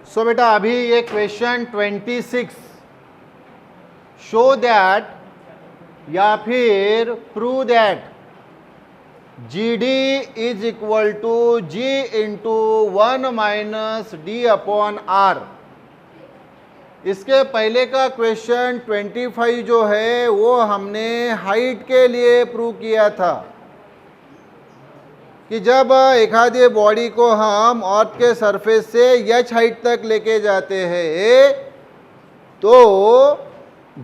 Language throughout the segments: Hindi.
सो बेटा अभी ये क्वेश्चन 26 शो दैट या फिर prove that G D is equal to G into 1 minus D upon R. इसके पहले का क्वेश्चन 25 जो है वो हमने हाइट के लिए प्रूव किया था कि जब एक आधी बॉडी को हम अर्थ के सरफेस से एच हाइट तक लेके जाते हैं तो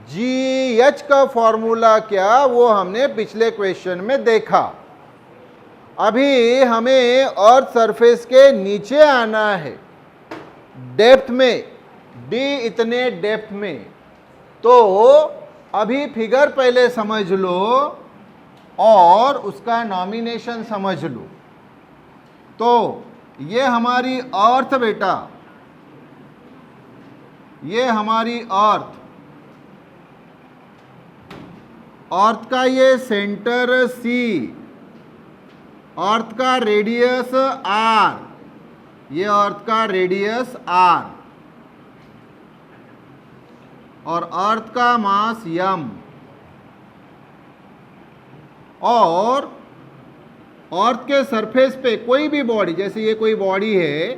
जी एच का फॉर्मूला क्या वो हमने पिछले क्वेश्चन में देखा। अभी हमें अर्थ सरफेस के नीचे आना है डेप्थ में, डी इतने डेप्थ में। तो अभी फिगर पहले समझ लो और उसका नॉमिनेशन समझ लो। तो ये हमारी अर्थ बेटा, ये हमारी अर्थ, अर्थ का ये सेंटर सी, अर्थ का रेडियस आर, ये अर्थ का रेडियस आर और अर्थ का मास यम। और अर्थ के सरफेस पे कोई भी बॉडी, जैसे ये कोई बॉडी है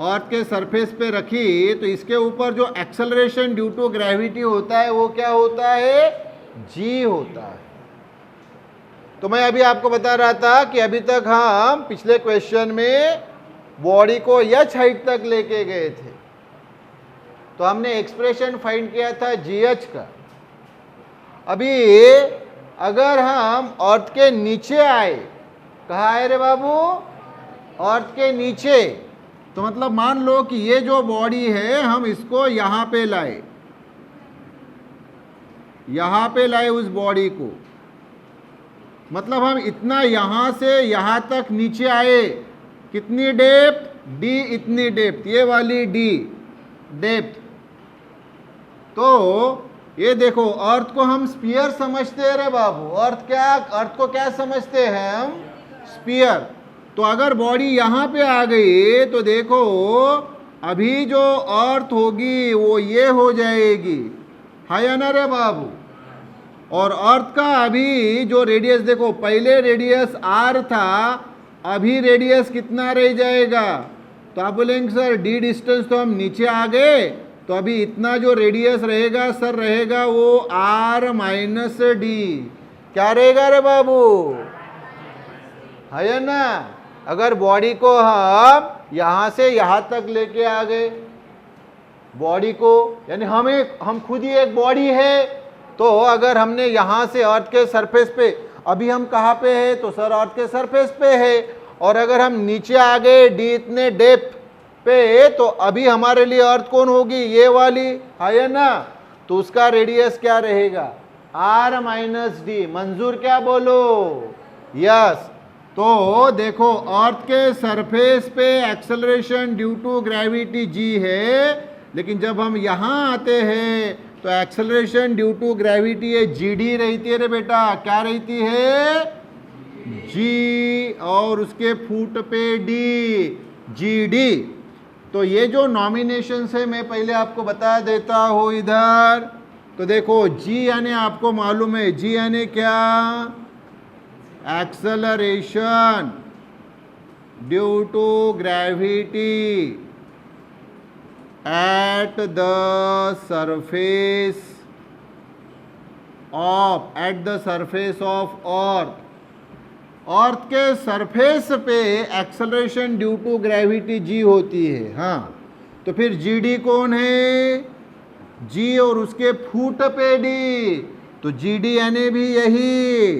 अर्थ के सरफेस पे रखी तो इसके ऊपर जो एक्सेलरेशन ड्यू टू ग्रेविटी होता है वो क्या होता है, जी होता है। तो मैं अभी आपको बता रहा था कि अभी तक हम पिछले क्वेश्चन में बॉडी को एच हाइट तक लेके गए थे तो हमने एक्सप्रेशन फाइंड किया था जी एच का। अभी अगर हम अर्थ के नीचे आए, कहाँ आए रे बाबू, अर्थ के नीचे, तो मतलब मान लो कि ये जो बॉडी है हम इसको यहाँ पे लाए, यहाँ पे लाए उस बॉडी को, मतलब हम इतना यहाँ से यहाँ तक नीचे आए। कितनी डेप्थ, डी इतनी डेप्थ, ये वाली डी डेप्थ। तो ये देखो अर्थ को हम स्फीयर समझते हैं रे बाबू। अर्थ को क्या समझते हैं हम, स्फीयर। तो अगर बॉडी यहाँ पे आ गई तो देखो अभी जो अर्थ होगी वो ये हो जाएगी, है ना रे बाबू। और अर्थ का अभी जो रेडियस देखो, पहले रेडियस आर था, अभी रेडियस कितना रह जाएगा। तो आप बोलेंगे सर डी डिस्टेंस तो हम नीचे आ गए, तो अभी इतना जो रेडियस रहेगा सर रहेगा वो आर माइनस डी। क्या रहेगा रे बाबू, है ना। अगर बॉडी को हम यहाँ से यहाँ तक लेके आ गए, बॉडी को यानी हम खुद ही एक बॉडी है, तो अगर हमने यहाँ से अर्थ के सरफेस पे, अभी हम कहाँ पे है तो सर अर्थ के सरफेस पे है, और अगर हम नीचे आ गए डी इतने डेप्थ पे तो अभी हमारे लिए अर्थ कौन होगी, ये वाली, है ना। तो उसका रेडियस क्या रहेगा, आर माइनस डी। मंजूर क्या बोलो, यस। तो देखो अर्थ के सरफेस पे एक्सेलरेशन ड्यू टू ग्रेविटी जी है, लेकिन जब हम यहाँ आते हैं तो एक्सेलरेशन ड्यू टू ग्रेविटी है जी डी रहती है रे बेटा। क्या रहती है, जी, और उसके फुट पे डी, जी डी। तो ये जो नॉमिनेशन है मैं पहले आपको बता देता हूँ इधर। तो देखो जी यानी आपको मालूम है, जी यानी क्या, acceleration due to gravity at the surface of earth. Earth के सरफेस पे acceleration due to gravity g होती है। हाँ, तो फिर जी डी कौन है, जी और उसके फुट पे डी, तो जी डी यानी भी यही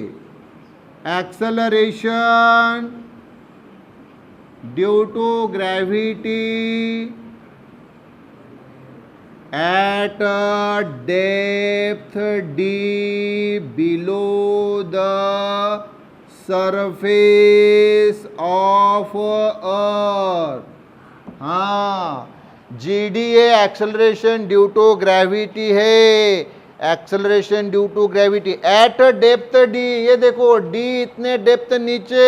acceleration due to gravity at depth d below the surface of earth। हाँ, जी डी ये एक्सेलरेशन ड्यू टू ग्रेविटी है, acceleration due to gravity at depth D. ये देखो डी इतने डेप्थ नीचे,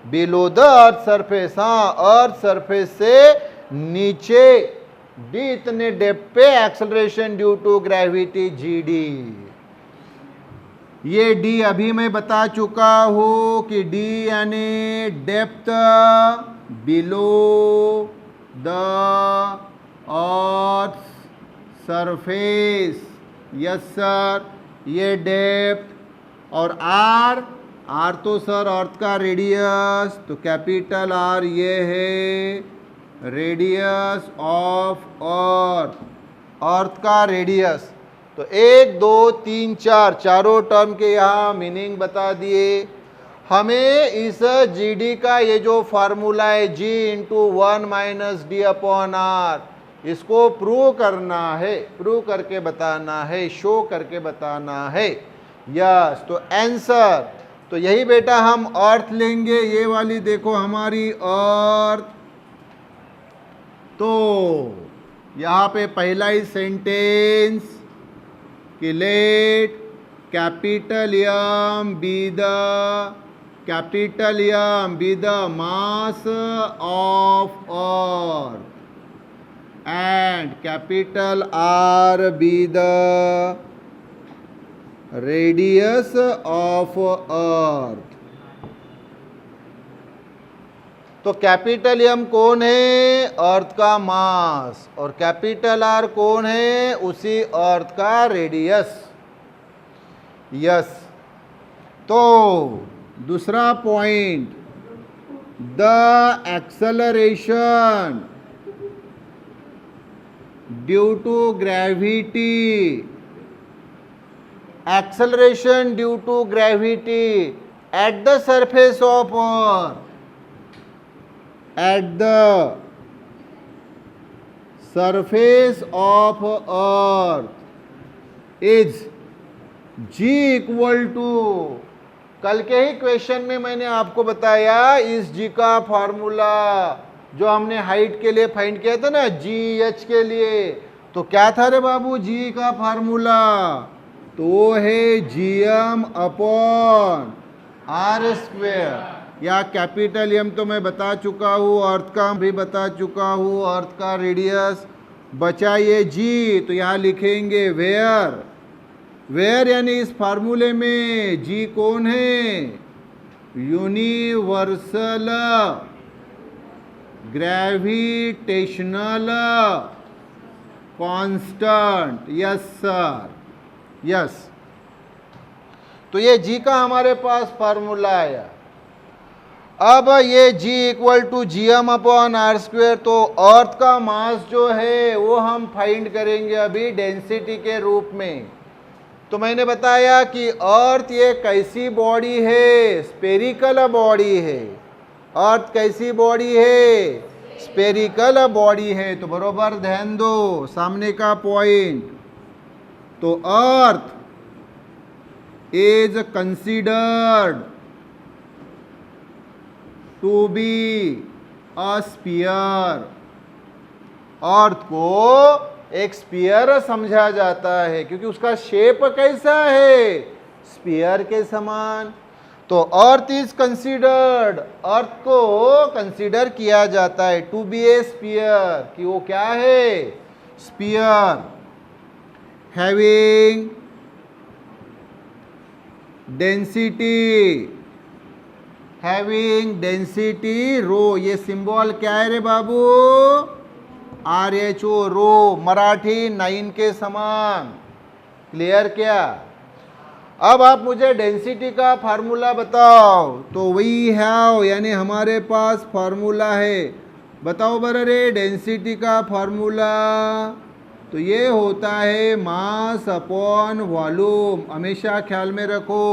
बिलो द अर्थ सरफेस। हाँ, अर्थ सरफेस से नीचे डी इतने डेप्थ पे acceleration due to gravity G D. ये डी अभी मैं बता चुका हूं कि डी यानी depth below the earth surface. Yes sir, ये डेप्थ। और आर, आर तो सर अर्थ का रेडियस, तो कैपिटल आर ये है रेडियस ऑफ अर्थ, अर्थ का रेडियस। तो 1 2 3 4 चारों टर्म के यहाँ मीनिंग बता दिए। हमें इस जी डी का ये जो फार्मूला है G into 1 minus D upon R, इसको प्रूव करना है, प्रूव करके बताना है, शो करके बताना है। यस, तो आंसर तो यही बेटा हम अर्थ लेंगे, ये वाली देखो हमारी अर्थ। तो यहाँ पे पहला ही सेंटेंस कि let capital M be the mass of earth and capital R be the radius of earth। तो कैपिटल एम कौन है? अर्थ का मास। और कैपिटल आर कौन है? उसी अर्थ का रेडियस। यस, तो दूसरा point, the acceleration due to gravity, acceleration due to gravity at the surface of earth, at the surface of earth is G equal to, कल के ही क्वेश्चन में मैंने आपको बताया इस G का फॉर्मूला जो हमने हाइट के लिए फाइंड किया था ना, GH के लिए, तो क्या था रे बाबू G का फार्मूला? तो वो है GM अपॉन आर स्क्वेयर, या कैपिटल एम तो मैं बता चुका हूँ, अर्थ का भी बता चुका हूँ, अर्थ का रेडियस बचा ये G, तो यहाँ लिखेंगे वेयर, वेयर यानी इस फार्मूले में G कौन है? Universal gravitational constant. Yes sir, yes. तो ये G का हमारे पास फार्मूला आया। अब ये G equal to GM upon R square, तो अर्थ का मास जो है वो हम फाइंड करेंगे अभी डेंसिटी के रूप में। तो मैंने बताया कि अर्थ ये कैसी बॉडी है? स्पेरिकल बॉडी है। अर्थ कैसी बॉडी है? स्पेरिकल बॉडी है। तो बरोबर ध्यान दो सामने का पॉइंट। तो अर्थ is considered to be a sphere, अर्थ को एक स्फीयर समझा जाता है क्योंकि उसका शेप कैसा है? स्फीयर के समान। तो अर्थ इज कंसिडर्ड, अर्थ को कंसिडर किया जाता है टू बी ए स्फीयर, कि वो क्या है? Sphere having density rho. ये सिंबल क्या है रे बाबू? RH O, रो, मराठी 9 के समान। क्लियर क्या? अब आप मुझे डेंसिटी का फार्मूला बताओ। तो वही है, यानी हमारे पास फार्मूला है। बताओ बर रे डेंसिटी का फार्मूला। तो ये होता है मास अपॉन वॉल्यूम। हमेशा ख्याल में रखो,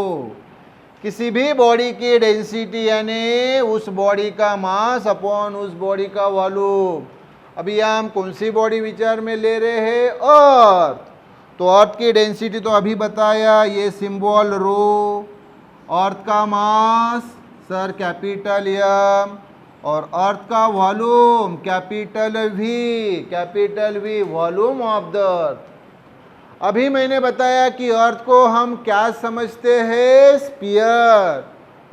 किसी भी बॉडी की डेंसिटी यानी उस बॉडी का मास अपॉन उस बॉडी का वॉल्यूम। अभी हम कौन सी बॉडी विचार में ले रहे हैं? अर्थ। तो अर्थ की डेंसिटी तो अभी बताया, ये सिंबल रो। अर्थ का मास सर कैपिटल एम, और अर्थ का volume capital V, volume of the earth. अभी मैंने बताया कि अर्थ को हम क्या समझते हैं? स्फीयर।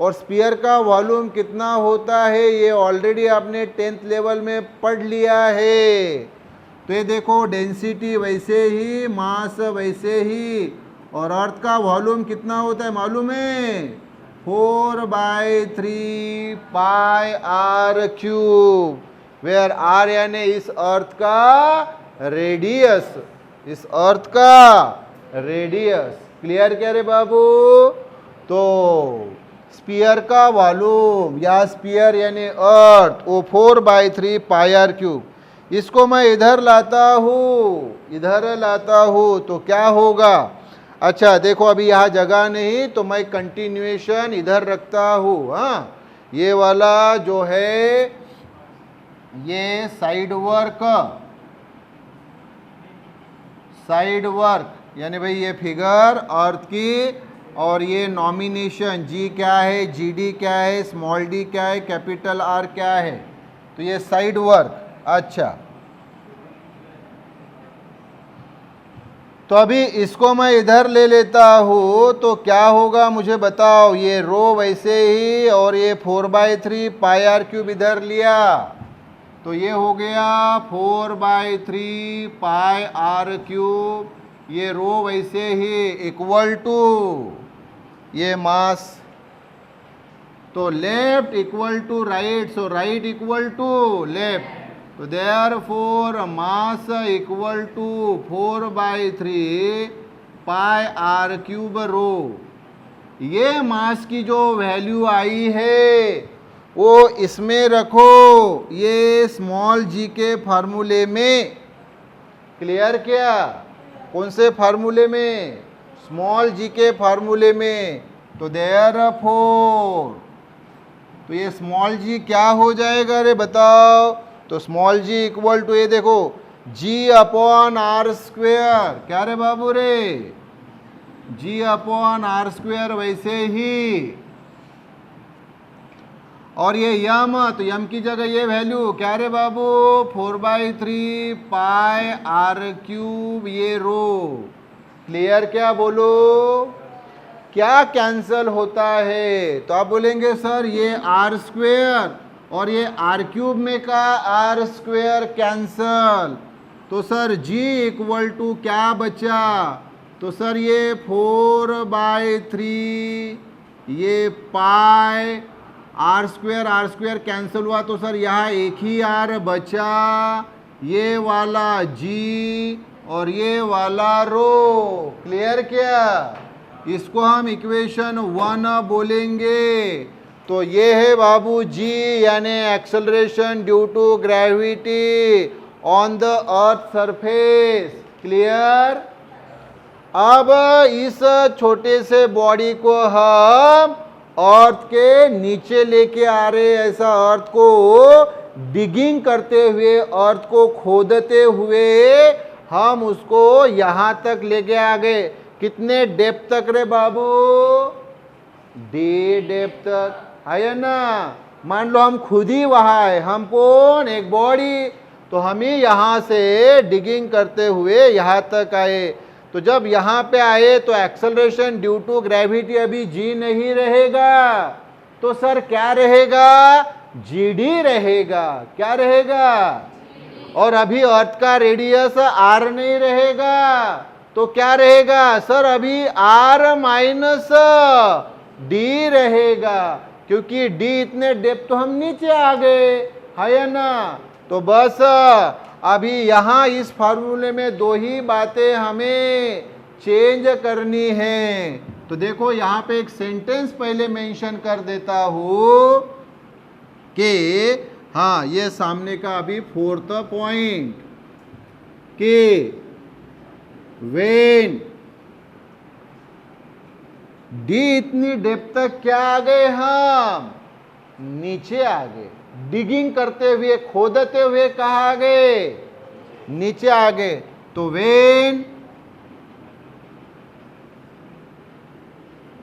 और स्फीयर का वॉल्यूम कितना होता है ये ऑलरेडी आपने 10th लेवल में पढ़ लिया है। तो ये देखो डेंसिटी वैसे ही, मास वैसे ही, और अर्थ का वॉल्यूम कितना होता है मालूम है? 4/3 pi r cube, where are यानी इस अर्थ का रेडियस, इस अर्थ का रेडियस। क्लियर क्या रे बाबू? तो स्फीयर का वॉल्यूम या स्फीयर यानी अर्थ वो 4/3 पाई आर क्यूब। इसको मैं इधर लाता हूँ, इधर लाता हूँ तो क्या होगा? अच्छा देखो अभी यहाँ जगह नहीं तो मैं कंटिन्यूएशन इधर रखता हूँ। हाँ, ये वाला जो है ये साइड वर्क यानी भाई ये फिगर अर्थ की, और ये नॉमिनेशन जी क्या है, जी डी क्या है, स्मॉल डी क्या है, कैपिटल आर क्या है, तो ये साइड वर्क। अच्छा तो अभी इसको मैं इधर ले लेता हूँ तो क्या होगा मुझे बताओ? ये रो वैसे ही, और ये 4/3 पाई आर क्यूब इधर लिया तो ये हो गया 4/3 पाई आर क्यूब। ये रो वैसे ही इक्वल टू ये मास, तो left equal to right, so right equal to left, तो therefore mass equal to 4/3 pi r cube rho. ये मास की जो वैल्यू आई है वो इसमें रखो, ये स्मॉल जी के फार्मूले में। क्लियर क्या? कौन से फार्मूले में? स्मॉल जी के फार्मूले में। तो देयरफॉर तो ये स्मॉल जी क्या हो जाएगा रे बताओ? तो स्मॉल जी इक्वल टू ये देखो जी अपॉन आर स्क्वेयर। क्या रे बाबू रे? जी अपॉन आर स्क्वेयर वैसे ही, और ये यम, तो यम की जगह ये वैल्यू क्या रे बाबू? 4/3 पाई आर क्यूब ये रो। क्लियर क्या बोलो? क्या कैंसल होता है? तो आप बोलेंगे सर ये आर स्क्वेयर और ये आर क्यूब में का आर स्क्वेयर कैंसल, तो सर जी इक्वल टू क्या बचा? तो सर ये 4/3 ये पाई आर स्क्वेयर कैंसिल हुआ, तो सर यहाँ एक ही आर बचा, ये वाला जी और ये वाला रो। क्लियर क्या? इसको हम इक्वेशन 1 बोलेंगे। तो ये है बाबू जी यानी acceleration due to gravity on the earth surface. Clear? अब इस छोटे से बॉडी को हम अर्थ के नीचे लेके आ रहे, ऐसा अर्थ को डिगिंग करते हुए, अर्थ को खोदते हुए हम उसको यहां तक लेके आ गए। कितने डेप्थ तक रे बाबू? डी डेप्थ तक है ना। मान लो हम खुद ही वहां है, हम कौन? एक बॉडी, तो हम ही यहां से डिगिंग करते हुए यहां तक आए। तो जब यहाँ पे आए तो एक्सेलरेशन ड्यू टू ग्रेविटी अभी जी नहीं रहेगा, तो सर क्या रहेगा? जी डी रहेगा। क्या रहेगा? और अभी अर्थ का रेडियस आर नहीं रहेगा, तो क्या रहेगा? सर अभी आर माइनस डी रहेगा, क्योंकि डी इतने डेप्थ तो हम नीचे आ गए, है ना। तो बस अभी यहाँ इस फार्मूले में दो ही बातें हमें चेंज करनी है। तो देखो यहाँ पे एक सेंटेंस पहले मेंशन कर देता हूँ कि हाँ, ये सामने का अभी 4th पॉइंट कि वेन डी इतनी डेप्थ तक क्या आ गए? हम नीचे आ गए। डिगिंग करते हुए, खोदते हुए कहाँ आ गए? नीचे आ गए। तो वेन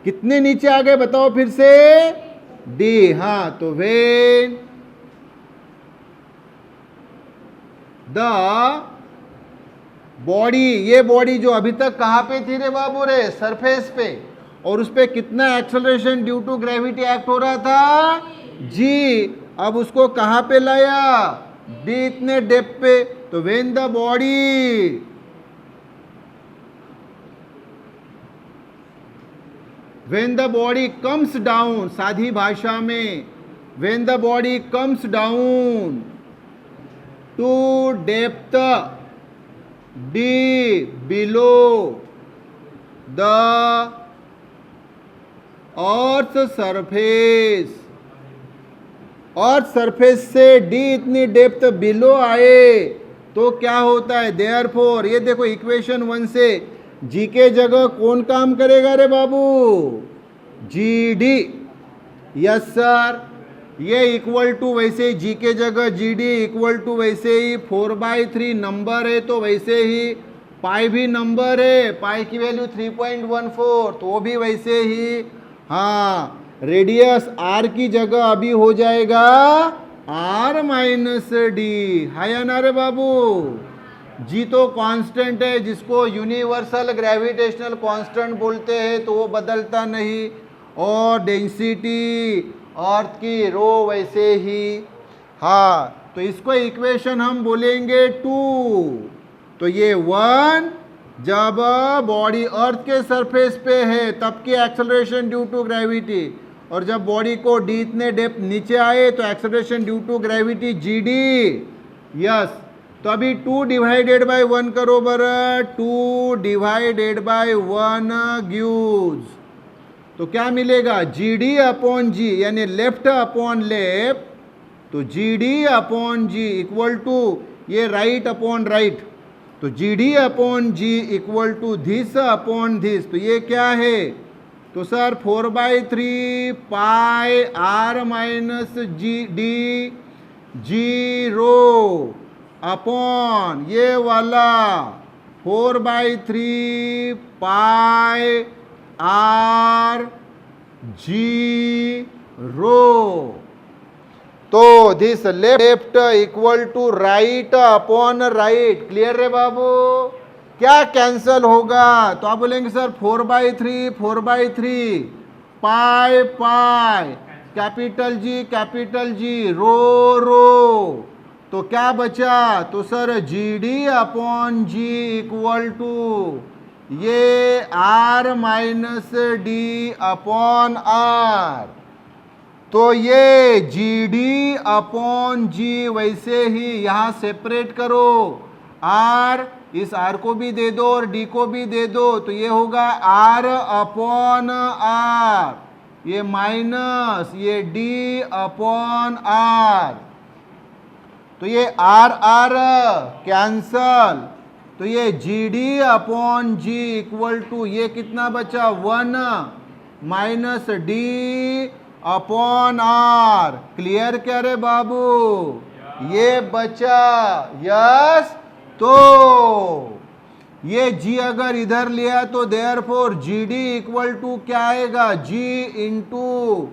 कितने नीचे आ गए बताओ फिर से? डी। हाँ, तो वेन द बॉडी, ये बॉडी जो अभी तक कहां पे थी रे बाबू रे? सरफेस पे, और उस पर कितना acceleration due to gravity act हो रहा था, जी। अब उसको कहाँ पे लाया, डी इतने डेप्थ पे। तो when the body comes down, सादी भाषा में when the body comes down to depth D below the earth surface, earth surface से डी इतनी डेप्थ बिलो आए तो क्या होता है, देयरफॉर ये देखो इक्वेशन 1 से जी के जगह कौन काम करेगा रे बाबू, जी डी। यस सर, ये इक्वल टू वैसे ही जी के जगह जी डी इक्वल टू वैसे ही 4/3 नंबर है तो वैसे ही पाई भी नंबर है, पाई की वैल्यू 3.14 तो वो भी वैसे ही। हाँ, रेडियस आर की जगह अभी हो जाएगा आर माइनस डी, है या ना रे बाबू। जी तो कांस्टेंट है जिसको यूनिवर्सल ग्रेविटेशनल कांस्टेंट बोलते हैं, तो वो बदलता नहीं। और डेंसिटी अर्थ की रो वैसे ही। हाँ, तो इसको इक्वेशन हम बोलेंगे 2। तो ये 1 जब बॉडी अर्थ के सरफेस पे है तब की एक्सेलरेशन ड्यू टू ग्रेविटी, और जब बॉडी को डी इतने डेप्थ नीचे आए तो acceleration due to gravity G D. Yes, तो अभी 2 डिवाइडेड बाय 1 करो बर, 2 डिवाइडेड बाय 1 गिव्स, तो क्या मिलेगा, जी डी अपॉन जी, यानी लेफ्ट अपॉन लेफ्ट, तो G D upon ji equal to ये राइट अपॉन राइट, तो G D upon ji equal to this upon this, तो ये क्या है, तो sir 4/3 pi R minus G D zero upon ये वाला 4/3 पाई आर जी रो। तो this left equal to right upon right, clear रे बाबू। क्या कैंसल होगा, तो आप बोलेंगे सर 4/3 पाई पाई कैपिटल जी रो रो, तो क्या बचा, तो sir g D upon ji equal to ये r minus D upon are, तो ये जी डी अपॉन जी वैसे ही यहाँ सेपरेट करो, आर इस आर को भी दे दो और डी को भी दे दो, तो ये होगा आर अपॉन आर, ये माइनस ये डी अपॉन आर, तो ये आर आर कैंसल, तो ये G D upon ji equal to ये कितना बचा 1 minus D upon R, clear क्या रे बाबू, ये बचा। यस, तो ये जी अगर इधर लिया तो therefore g d equal to क्या आएगा, g into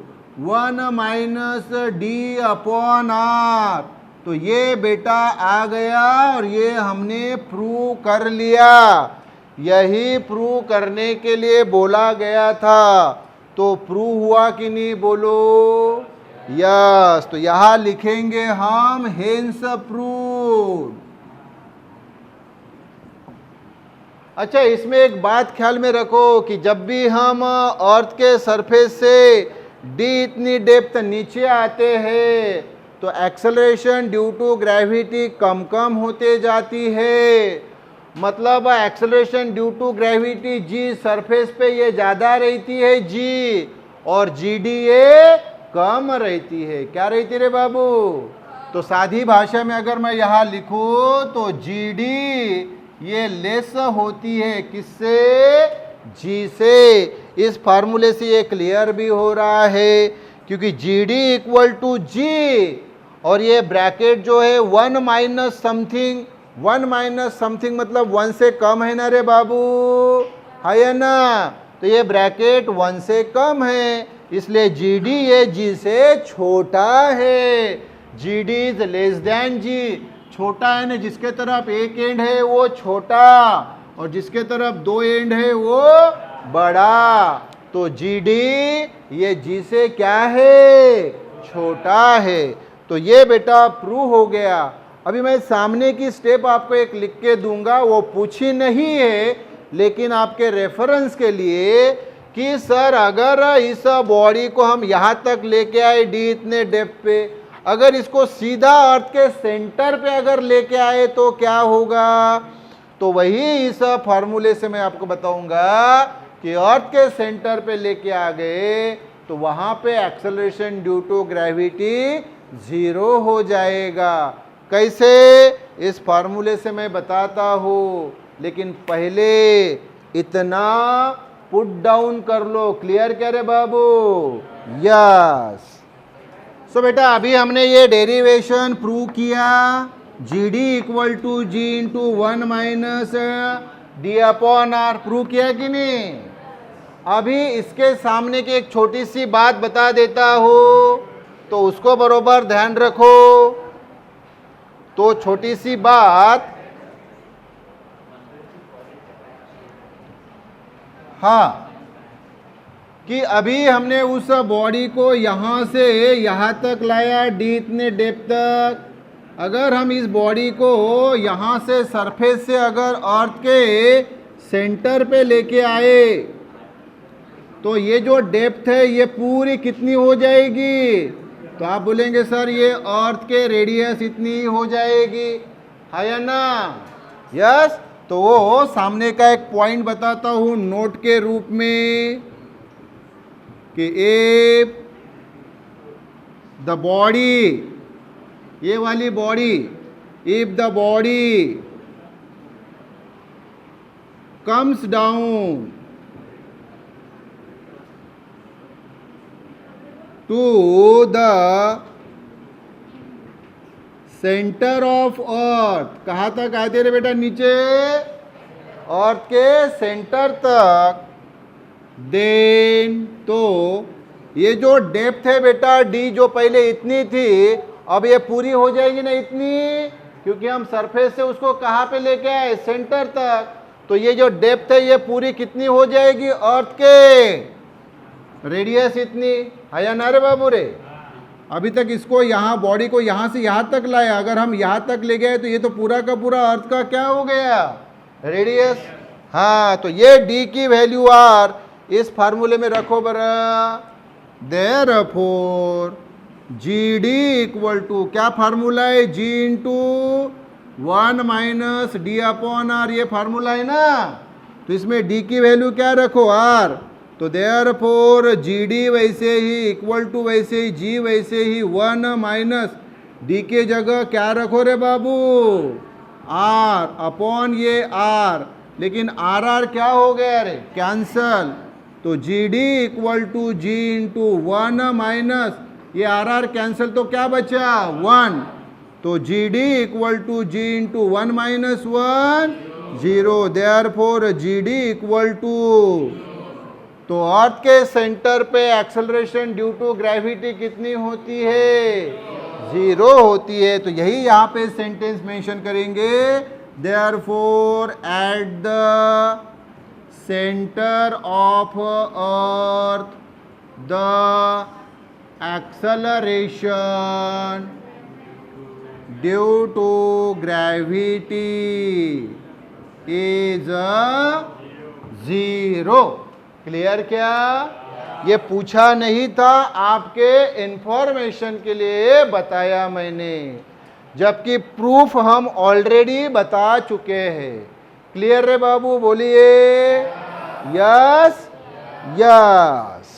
1 minus D upon are, तो ये बेटा आ गया और ये हमने प्रूव कर लिया। यही प्रूव करने के लिए बोला गया था, तो प्रूव हुआ कि नहीं बोलो, यस। तो यहां लिखेंगे हम हेंस प्रूव। अच्छा, इसमें एक बात ख्याल में रखो कि जब भी हम अर्थ के सरफेस से डी इतनी डेप्थ नीचे आते हैं तो एक्सेलरेशन ड्यू टू ग्रेविटी कम कम होते जाती है। मतलब acceleration due to gravity G surface पे ये ज़्यादा रहती है जी, और जी डी ये कम रहती है। क्या रहती रे बाबू, तो सादी भाषा में अगर मैं यहाँ लिखूँ तो जी डी ये लेस होती है किससे, जी से। इस फार्मूले से ये क्लियर भी हो रहा है क्योंकि जी डी इक्वल टू जी, और ये ब्रैकेट जो है 1 माइनस समथिंग, 1 माइनस समथिंग मतलब 1 से कम है ना रे बाबू, है ना। तो ये ब्रैकेट 1 से कम है, इसलिए जी डी ये जी से छोटा है। G D is less than g, छोटा है ना, जिसके तरफ एक एंड है वो छोटा और जिसके तरफ 2 एंड है वो बड़ा। तो GD ये G से क्या है, छोटा है। तो ये बेटा प्रूव हो गया। अभी मैं सामने की स्टेप आपको एक लिख के दूंगा, वो पूछी नहीं है लेकिन आपके रेफरेंस के लिए कि सर अगर इस बॉडी को हम यहाँ तक लेके आए D इतने डेप्थ पे, अगर इसको सीधा अर्थ के सेंटर पे अगर लेके आए तो क्या होगा। तो वही इस फार्मूले से मैं आपको बताऊंगा कि अर्थ के सेंटर पे लेके आ गए तो वहां पे एक्सेलरेशन ड्यू टू ग्रेविटी 0 हो जाएगा। कैसे, इस फार्मूले से मैं बताता हूं, लेकिन पहले इतना पुट डाउन कर लो। क्लियर क्या रे बाबू, यस। सो बेटा अभी हमने ये डेरिवेशन प्रूव किया, GD equal to G into 1 minus D upon R, prove किया कि नहीं। अभी इसके सामने की एक छोटी सी बात बता देता हूं, तो उसको बरोबर ध्यान रखो। तो छोटी सी बात, हाँ, कि अभी हमने उस बॉडी को यहां से यहां तक लाया D इतने डेप्थ तक। अगर हम इस बॉडी को यहां से सरफेस से अगर अर्थ के सेंटर पे लेके आए तो ये जो डेप्थ है ये पूरी कितनी हो जाएगी। तो आप बोलेंगे सर ये अर्थ के रेडियस इतनी हो जाएगी, है या ना, यस। तो वो सामने का एक पॉइंट बताता हूं नोट के रूप में कि इफ द बॉडी, ये वाली body, if the body comes down to the centre of earth, कहाँ तक आते रे बेटा, नीचे अर्थ के सेंटर तक, देन तो ये जो डेप्थ है बेटा D जो पहले इतनी थी अब ये पूरी हो जाएगी ना इतनी, क्योंकि हम सरफेस से उसको कहाँ पे लेके आए, सेंटर तक। तो ये जो डेप्थ है ये पूरी कितनी हो जाएगी, अर्थ के रेडियस इतनी, है या ना रे बाबू रे। अभी तक इसको यहाँ बॉडी को यहाँ से यहाँ तक लाया, अगर हम यहाँ तक ले गए तो ये तो पूरा का पूरा अर्थ का क्या हो गया, रेडियस। हाँ, तो ये D की वैल्यू R इस फार्मूले में रखो बरा। देयरफॉर GD इक्वल टू क्या फार्मूला है, G into 1 minus D upon R, ये फार्मूला है ना। तो इसमें D की वैल्यू क्या रखो, R। तो देयरफॉर GD वैसे ही इक्वल टू वैसे ही G वैसे ही 1 माइनस D के जगह क्या रखो रे बाबू, R अपॉन ये R, लेकिन RR क्या हो गया रे, कैंसल। तो GD equal to G into 1 minus ये RR कैंसल, तो क्या बचा 1। तो GD equal to G into 1 minus 1 0, therefore GD equal to, तो अर्थ के सेंटर पे एक्सेलरेशन ड्यू टू ग्रेविटी कितनी होती है, 0 होती है। तो यही यहाँ पे सेंटेंस मेंशन करेंगे, therefore at the centre of earth the acceleration due to gravity is 0। Clear क्या, ये पूछा नहीं था, आपके इंफॉर्मेशन के लिए बताया मैंने, जबकि प्रूफ हम ऑलरेडी बता चुके हैं। क्लियर रे बाबू, बोलिए यस यस।